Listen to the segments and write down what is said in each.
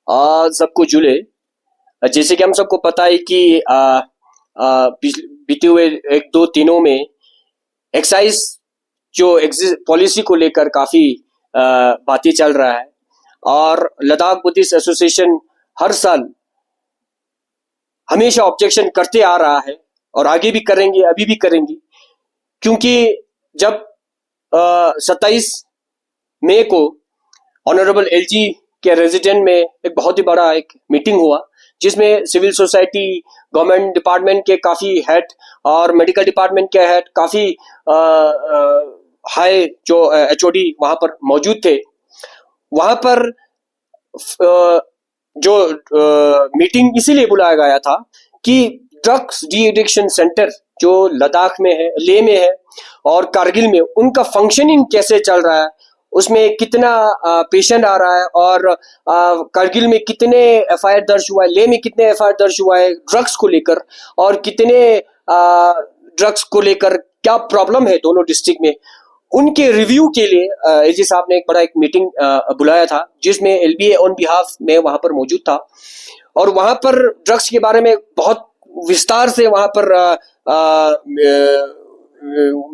सबको झूले। जैसे कि हम सबको पता है कि बीते हुए एक दो दिनों में एक्साइज जो पॉलिसी को लेकर काफी बातें चल रहा है, और लद्दाख बुद्धिस्ट एसोसिएशन हर साल हमेशा ऑब्जेक्शन करते आ रहा है और आगे भी करेंगे, अभी भी करेंगे। क्योंकि जब 27 मई को ऑनरेबल एलजी के रेजिडेंट में एक बहुत ही बड़ा एक मीटिंग हुआ, जिसमें सिविल सोसाइटी, गवर्नमेंट डिपार्टमेंट के काफी हेड और मेडिकल डिपार्टमेंट के हेड, काफी हाई जो एचओडी वहां पर मौजूद थे। वहां पर जो मीटिंग इसीलिए बुलाया गया था कि ड्रग्स डी एडिक्शन सेंटर जो लद्दाख में है, लेह में है और कारगिल में, उनका फंक्शनिंग कैसे चल रहा है, उसमें कितना पेशेंट आ रहा है, और कारगिल में कितने एफआईआर दर्ज हुआ है, लेह में कितने एफआईआर दर्ज हुआ है ड्रग्स को लेकर, और कितने ड्रग्स को लेकर क्या प्रॉब्लम है दोनों डिस्ट्रिक्ट में, उनके रिव्यू के लिए एलजी साहब ने एक बड़ा एक मीटिंग बुलाया था, जिसमें एलबीए ऑन बिहाफ में वहां पर मौजूद था। और वहां पर ड्रग्स के बारे में बहुत विस्तार से वहां पर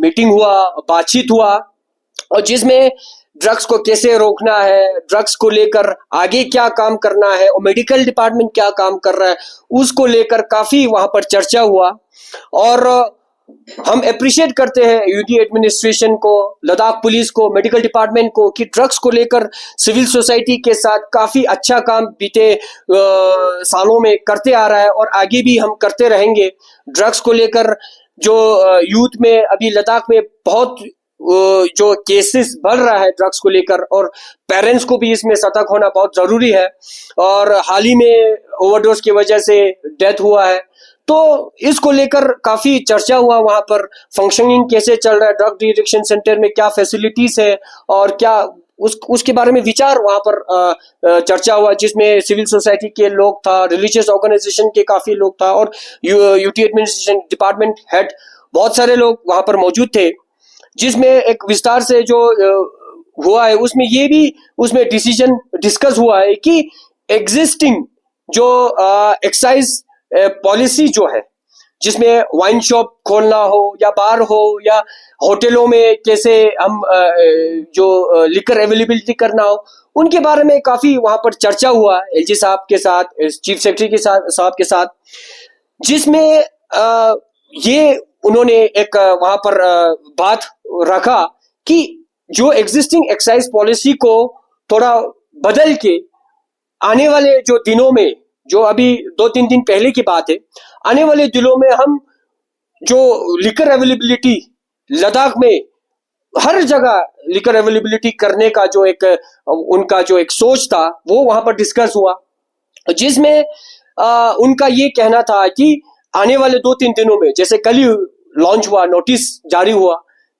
मीटिंग हुआ, बातचीत हुआ, और जिसमें ड्रग्स को कैसे रोकना है, ड्रग्स को लेकर आगे क्या काम करना है, और मेडिकल डिपार्टमेंट क्या काम कर रहा है, उसको लेकर काफी वहां पर चर्चा हुआ। और हम अप्रिशिएट करते हैं यूटी एडमिनिस्ट्रेशन को, लद्दाख पुलिस को, मेडिकल डिपार्टमेंट को, कि ड्रग्स को लेकर सिविल सोसाइटी के साथ काफी अच्छा काम बीते सालों में करते आ रहा है, और आगे भी हम करते रहेंगे। ड्रग्स को लेकर जो यूथ में अभी लद्दाख में बहुत जो केसेस बढ़ रहा है ड्रग्स को लेकर, और पेरेंट्स को भी इसमें सतर्क होना बहुत जरूरी है। और हाल ही में ओवरडोज की वजह से डेथ हुआ है, तो इसको लेकर काफी चर्चा हुआ। वहां पर फंक्शनिंग कैसे चल रहा है, ड्रग डिटेक्शन सेंटर में क्या फैसिलिटीज है, और क्या उसके बारे में विचार वहां पर चर्चा हुआ, जिसमें सिविल सोसाइटी के लोग था, रिलीजियस ऑर्गेनाइजेशन के काफी लोग था, और यूटी एडमिनिस्ट्रेशन डिपार्टमेंट हेड, बहुत सारे लोग वहां पर मौजूद थे। जिसमें एक विस्तार से जो हुआ है, उसमें ये भी उसमें डिसीजन डिस्कस हुआ है कि एग्जिस्टिंग जो एक्साइज पॉलिसी जो है, जिसमें वाइन शॉप खोलना हो या बार हो, या होटलों में कैसे हम जो लिकर अवेलेबिलिटी करना हो, उनके बारे में काफी वहां पर चर्चा हुआ एलजी साहब के साथ, चीफ सेक्रेटरी के साहब के साथ, जिसमें ये उन्होंने एक वहां पर बात रखा कि जो एग्जिस्टिंग एक्साइज पॉलिसी को थोड़ा बदल के आने वाले जो दिनों में, जो अभी 2-3 दिन पहले की बात है, आने वाले दिनों में हम जो लिकर अवेलेबिलिटी लद्दाख में हर जगह लिकर अवेलेबिलिटी करने का जो एक उनका जो एक सोच था, वो वहां पर डिस्कस हुआ, जिसमें उनका ये कहना था कि आने वाले 2-3 दिनों में, जैसे कल ही लॉन्च हुआ, नोटिस जारी हुआ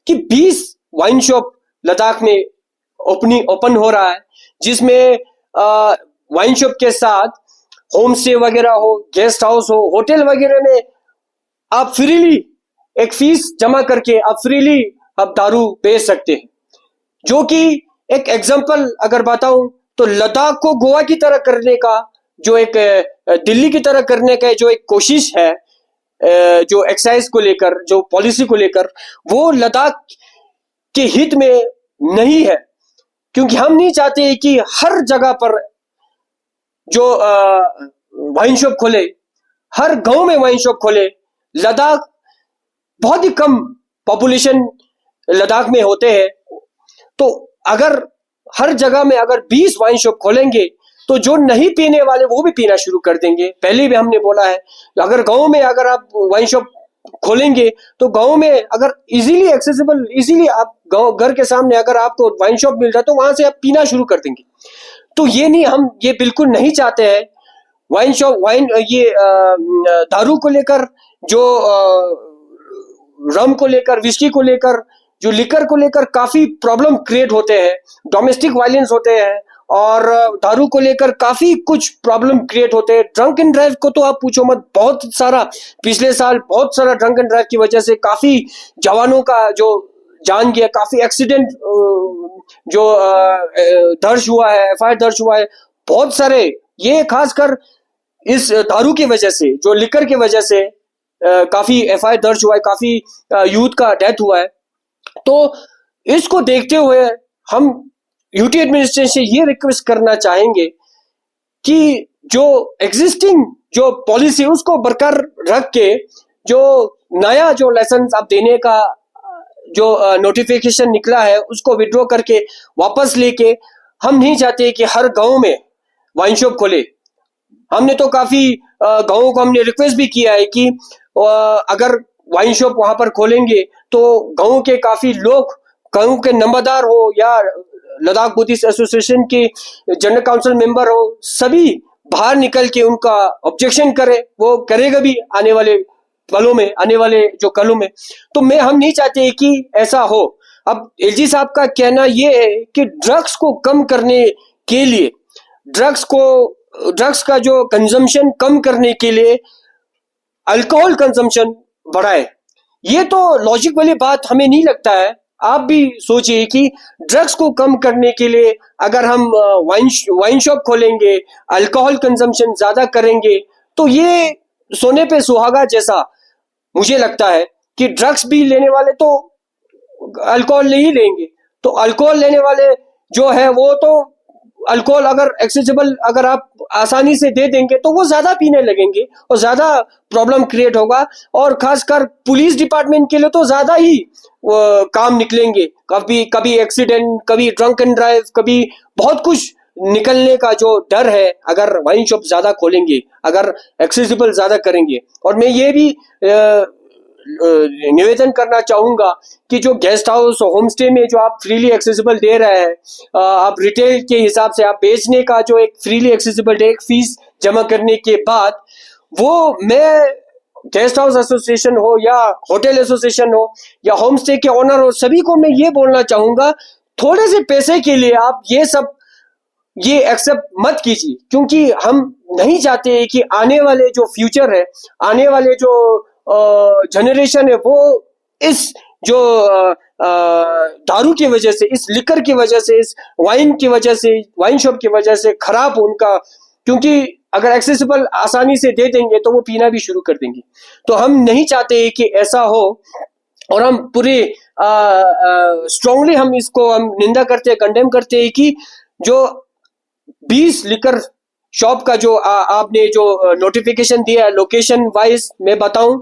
कि 20 वाइन शॉप लद्दाख में ओपन हो रहा है, जिसमें वाइन शॉप के साथ होम स्टे वगैरह हो, गेस्ट हाउस हो, होटल वगैरह में आप फ्रीली एक फीस जमा करके आप फ्रीली आप दारू बेच सकते हैं। जो कि एक एग्जांपल अगर बताऊं तो लद्दाख को गोवा की तरह करने का जो एक दिल्ली की तरह करने का जो एक कोशिश है, जो एक्साइज को लेकर, जो पॉलिसी को लेकर, वो लद्दाख के हित में नहीं है। क्योंकि हम नहीं चाहते कि हर जगह पर जो वाइन शॉप खोले, हर गांव में वाइन शॉप खोले। लद्दाख बहुत ही कम पॉपुलेशन लद्दाख में होते हैं, तो अगर हर जगह में अगर 20 वाइन शॉप खोलेंगे तो जो नहीं पीने वाले वो भी पीना शुरू कर देंगे। पहले भी हमने बोला है, अगर गांव में अगर आप वाइन शॉप खोलेंगे तो गांव में अगर इजीली एक्सेसिबल, इजीली आप गांव घर के सामने अगर आपको वाइन शॉप मिल रहा है तो वहां से आप पीना शुरू कर देंगे। तो ये नहीं, हम ये बिल्कुल नहीं चाहते हैं। वाइन शॉप, वाइन ये दारू को लेकर, जो रम को लेकर, विस्की को लेकर, जो लिकर को लेकर काफी प्रॉब्लम क्रिएट होते हैं, डोमेस्टिक वायलेंस होते हैं, और दारू को लेकर काफी कुछ प्रॉब्लम क्रिएट होते हैं। ड्रंक एंड ड्राइव को तो आप पूछो मत, बहुत सारा पिछले साल बहुत सारा ड्रंक एंड ड्राइव की वजह से काफी जवानों का जो जान गया, काफी एक्सीडेंट जो दर्ज हुआ है, एफआईआर दर्ज हुआ है, बहुत सारे ये खासकर इस दारू की वजह से, जो लिकर की वजह से काफी एफआईआर दर्ज हुआ है, काफी यूथ का डेथ हुआ है। तो इसको देखते हुए हम यूटी एडमिनिस्ट्रेशन से ये रिक्वेस्ट करना चाहेंगे कि जो एग्जिस्टिंग जो पॉलिसी उसको बरकरार रख के जो नया जो लाइसेंस आप देने का जो नोटिफिकेशन निकला है उसको विड्रॉ करके वापस लेके, हम नहीं चाहते कि हर गांव में वाइन शॉप खोले। हमने तो काफी गांवों को हमने रिक्वेस्ट भी किया है कि अगर वाइन शॉप वहां पर खोलेंगे तो गांव के काफी लोग, गांव के नंबरदार हो या लद्दाख बुद्धिस्ट एसोसिएशन के जनरल काउंसिल मेंबर हो, सभी बाहर निकल के उनका ऑब्जेक्शन करे। वो करेगा भी आने वाले पलों में, आने वाले जो कलों में। तो हम नहीं चाहते कि ऐसा हो। अब एलजी साहब का कहना ये है कि ड्रग्स को कम करने के लिए, ड्रग्स का जो कंजम्पशन कम करने के लिए अल्कोहल कंजम्पशन बढ़ाए। ये तो लॉजिक वाली बात हमें नहीं लगता है। आप भी सोचिए कि ड्रग्स को कम करने के लिए अगर हम वाइन शॉप खोलेंगे, अल्कोहल कंजम्पशन ज्यादा करेंगे, तो ये सोने पे सुहागा जैसा मुझे लगता है कि ड्रग्स भी लेने वाले तो अल्कोहल नहीं लेंगे, तो अल्कोहल लेने वाले जो है वो तो अल्कोहल अगर एक्सेसिबल, अगर आप आसानी से दे देंगे तो वो ज्यादा पीने लगेंगे और ज्यादा प्रॉब्लम क्रिएट होगा। और खासकर पुलिस डिपार्टमेंट के लिए तो ज्यादा ही काम निकलेंगे। कभी एक्सीडेंट, कभी ड्रंक एंड ड्राइव, कभी बहुत कुछ निकलने का जो डर है अगर वाइन शॉप ज्यादा खोलेंगे, अगर एक्सेसिबल ज्यादा करेंगे। और मैं ये भी निवेदन करना चाहूंगा कि जो गेस्ट हाउस, होम स्टे में जो आप फ्रीली एक्सेसिबल दे रहे हैं, आप रिटेल के हिसाब से आप बेचने का जो एक फ्रीली एक्सेसिबल एक फीस जमा करने के बाद, वो मैं गेस्ट हाउस एसोसिएशन हो या होटल एसोसिएशन हो या होम स्टे के ओनर हो, सभी को मैं ये बोलना चाहूंगा, थोड़े से पैसे के लिए आप ये एक्सेप्ट मत कीजिए। क्योंकि हम नहीं चाहते कि आने वाले जो फ्यूचर है, आने वाले जो जनरेशन है, वो इस जो दारू की वजह से, इस लिकर की वजह से, इस वाइन की वजह से, वाइन शॉप की वजह से खराब उनका, क्योंकि अगर एक्सेसिबल आसानी से दे देंगे तो वो पीना भी शुरू कर देंगे। तो हम नहीं चाहते कि ऐसा हो। और हम पूरे स्ट्रांगली हम इसको हम निंदा करते हैं, कंडेम करते हैं कि जो 20 लिकर शॉप का जो आपने जो नोटिफिकेशन दिया है लोकेशन वाइज मैं बताऊं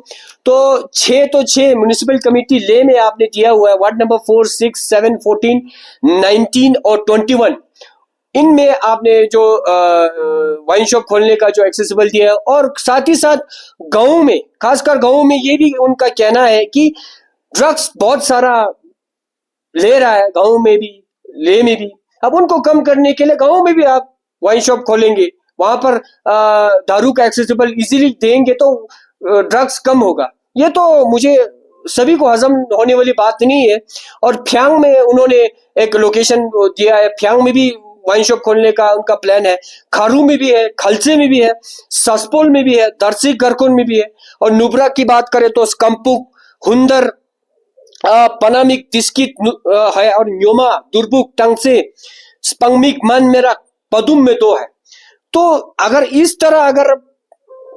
तो 6 म्युनिसिपल कमेटी ले में आपने दिया हुआ है, वार्ड नंबर 4, 6, 7, 14, 19 और 21। इनमें आपने जो वाइन शॉप खोलने का जो एक्सेसिबल दिया है। और साथ ही साथ गांवों में, खासकर गांवों में ये भी उनका कहना है कि ड्रग्स बहुत सारा ले रहा है, गांव में भी, ले में भी। अब उनको कम करने के लिए गांव में भी आप वाइन शॉप खोलेंगे, वहां पर दारू का एक्सेसिबल इजीली देंगे तो ड्रग्स कम होगा। ये तो मुझे सभी को हजम होने वाली बात नहीं है। और फ्यांग में उन्होंने एक लोकेशन दिया है, फ्यांग में भी वाइन शॉप खोलने का उनका प्लान है, खारू में भी है, खलसे में भी है, ससपोल में भी है, दर्शी गरकुन में भी है। और नुब्रा की बात करें तो स्कम्पुक, हुंदर, पनामिक, तिस्कित है, और न्योमा, दुर्बुक, टंगसे, स्पंगमिक, मन मेरा, पदुम में 2 है। तो अगर इस तरह अगर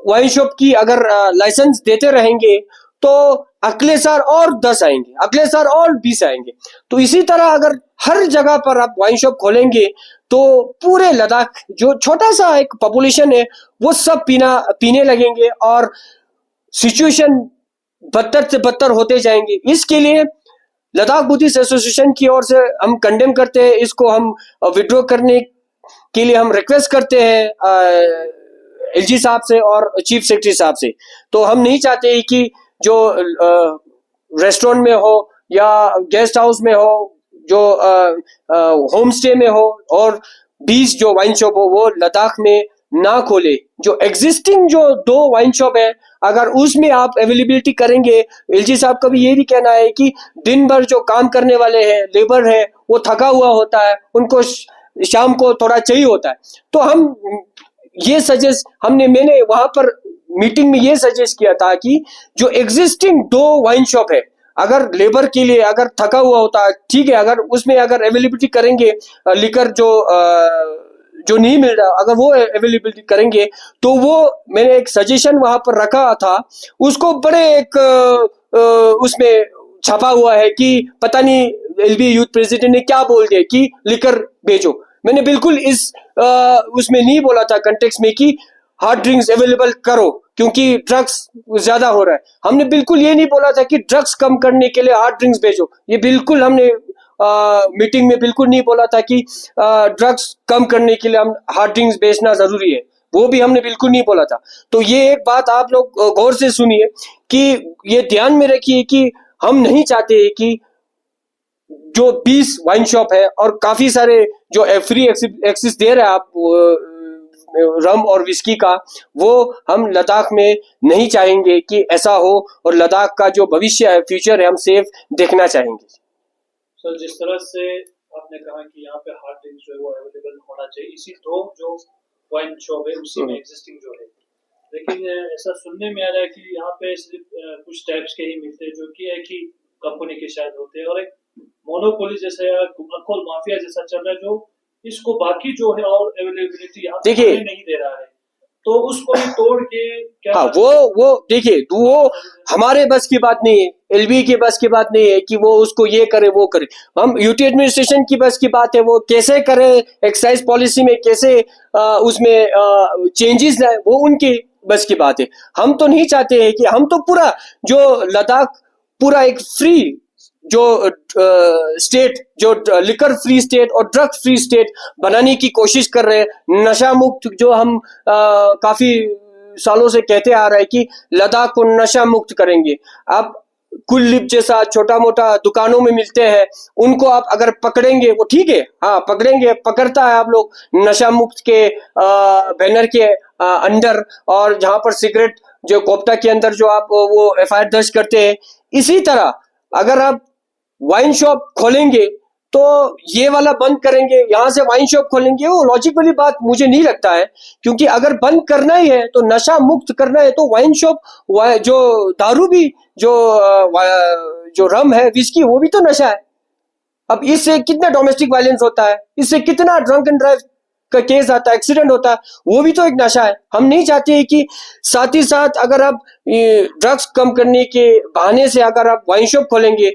वाइन शॉप की अगर लाइसेंस देते रहेंगे तो अगले साल और 10 आएंगे, अगले साल और 20 आएंगे। तो इसी तरह अगर हर जगह पर आप वाइन शॉप खोलेंगे तो पूरे लद्दाख जो छोटा सा एक पॉपुलेशन है वो सब पीने लगेंगे और सिचुएशन बदतर से बदतर होते जाएंगे। इसके लिए लद्दाख बुद्धिस्ट एसोसिएशन की ओर से हम कंडेम करते हैं, इसको हम विड्रॉ करने के लिए हम रिक्वेस्ट करते हैं एलजी साहब से और चीफ सेक्रेटरी साहब से। तो हम नहीं चाहते कि जो रेस्टोरेंट में हो या गेस्ट हाउस में हो, जो होम स्टे में हो और 20 जो वाइन शॉप हो वो लद्दाख में ना खोले। जो एग्जिस्टिंग जो 2 वाइन शॉप है अगर उसमें आप अवेलेबिलिटी करेंगे, एलजी साहब का भी ये भी कहना है कि दिन भर जो काम करने वाले हैं, लेबर है, वो थका हुआ होता है, उनको शाम को थोड़ा चाहिए होता है। तो हम ये मैंने वहां पर मीटिंग में ये सजेस्ट किया था कि जो एग्जिस्टिंग 2 वाइन शॉप है, अगर लेबर के लिए अगर थका हुआ होता है ठीक है, अगर उसमें अगर अवेलेबिलिटी करेंगे लिकर जो नहीं मिल रहा, अगर वो अवेलेबिलिटी करेंगे तो वो, मैंने एक सजेशन वहां पर रखा था, उसको बड़े एक उसमें छपा हुआ है कि पता नहीं एलबी यूथ प्रेसिडेंट ने क्या बोल दिया कि लिकर भेजो। मैंने बिल्कुल इस उसमें नहीं बोला था कंटेक्स्ट में कि हार्ड ड्रिंक्स अवेलेबल करो क्योंकि ड्रग्स ज्यादा हो रहा है। हमने बिल्कुल ये नहीं बोला था कि ड्रग्स कम करने के लिए हार्ड ड्रिंक्स भेजो। ये बिल्कुल हमने मीटिंग में बिल्कुल नहीं बोला था कि ड्रग्स कम करने के लिए हम हार्ड ड्रिंक्स बेचना जरूरी है, वो भी हमने बिल्कुल नहीं बोला था। तो ये एक बात आप लोग गौर से सुनिए कि ये ध्यान में रखिए कि हम नहीं चाहते कि जो 20 वाइन शॉप है और काफी सारे जो फ्री एक्सेस दे रहे हैं आप रम और विस्की का, वो हम लद्दाख में नहीं चाहेंगे कि ऐसा हो, और लद्दाख का जो भविष्य है, फ्यूचर है, हम सेफ देखना चाहेंगे। सर, जिस तरह से आपने कहा कि यहाँ पे हार्ड ड्रिंक्स जो है वो अवेलेबल होना चाहिए, इसी दो जो वाइन शॉप है उसी में एग्जिस्टिंग जो है, लेकिन ऐसा सुनने में आ रहा है कि यहाँ पे सिर्फ कुछ टाइप्स के ही मिलते हैं जो कि एक ही कंपनी के शायद होते हैं, और एक मोनोपोली जैसा या अल्कोहल माफिया जैसा चल रहा है जो इसको बाकी जो है और अवेलेबिलिटी यहाँ पे नहीं दे रहा है, तो उसको भी तोड़ के क्या? हाँ, वो देखिए, वो हमारे बस की बात नहीं है, एलबी की बस की बात नहीं है कि वो उसको ये करे वो करे। हम यूटी एडमिनिस्ट्रेशन की बस की बात है, वो कैसे करे, एक्साइज पॉलिसी में कैसे उसमें चेंजेस लाए, वो उनकी बस की बात है। हम तो नहीं चाहते हैं कि हम तो पूरा जो लद्दाख पूरा एक फ्री जो स्टेट, जो लिकर फ्री स्टेट और ड्रग फ्री स्टेट बनाने की कोशिश कर रहे हैं। नशा मुक्त जो हम काफी सालों से कहते आ रहे हैं कि लद्दाख को नशा मुक्त करेंगे। आप कुल्लिप जैसा छोटा मोटा दुकानों में मिलते हैं, उनको आप अगर पकड़ेंगे वो ठीक है, हाँ पकड़ेंगे, पकड़ता है आप लोग नशा मुक्त के बैनर के अंडर, और जहां पर सिगरेट जो कोप्टा के अंदर जो आप वो एफआईआर दर्ज करते हैं। इसी तरह अगर आप वाइन शॉप खोलेंगे तो ये वाला बंद करेंगे, यहां से वाइन शॉप खोलेंगे, वो लॉजिक वाली बात मुझे नहीं लगता है। क्योंकि अगर बंद करना ही है तो नशा मुक्त करना है तो वाइन शॉप, जो दारू भी, जो रम है, विस्की, वो भी तो नशा है। अब इससे कितना डोमेस्टिक वायलेंस होता है, इससे कितना ड्रंक एंड ड्राइव का केस आता है, एक्सीडेंट होता है, वो भी तो एक नशा है। हम नहीं चाहते कि साथ ही साथ अगर आप ड्रग्स कम करने के बहाने से अगर आप वाइन शॉप खोलेंगे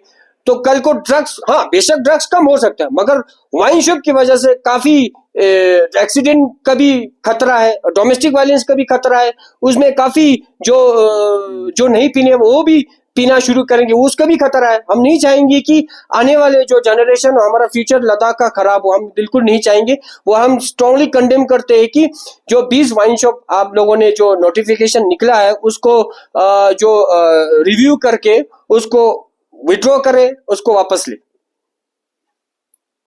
तो कल को ड्रग्स, हाँ बेशक ड्रग्स कम हो सकता है, मगर वाइन शॉप की वजह से काफी एक्सीडेंट का भी खतरा है, डोमेस्टिक वायलेंस का भी खतरा है, उसमें काफी जो नहीं पीने वो भी पीना शुरू करेंगे, उसका भी खतरा है। हम नहीं चाहेंगे कि आने वाले जो जनरेशन, हमारा फ्यूचर लद्दाख का खराब हो, हम बिल्कुल नहीं चाहेंगे। वो हम स्ट्रांगली कंडेम करते हैं कि जो 20 वाइन शॉप आप लोगों ने जो नोटिफिकेशन निकला है उसको जो रिव्यू करके उसको विड्रॉ करे, उसको वापस ले।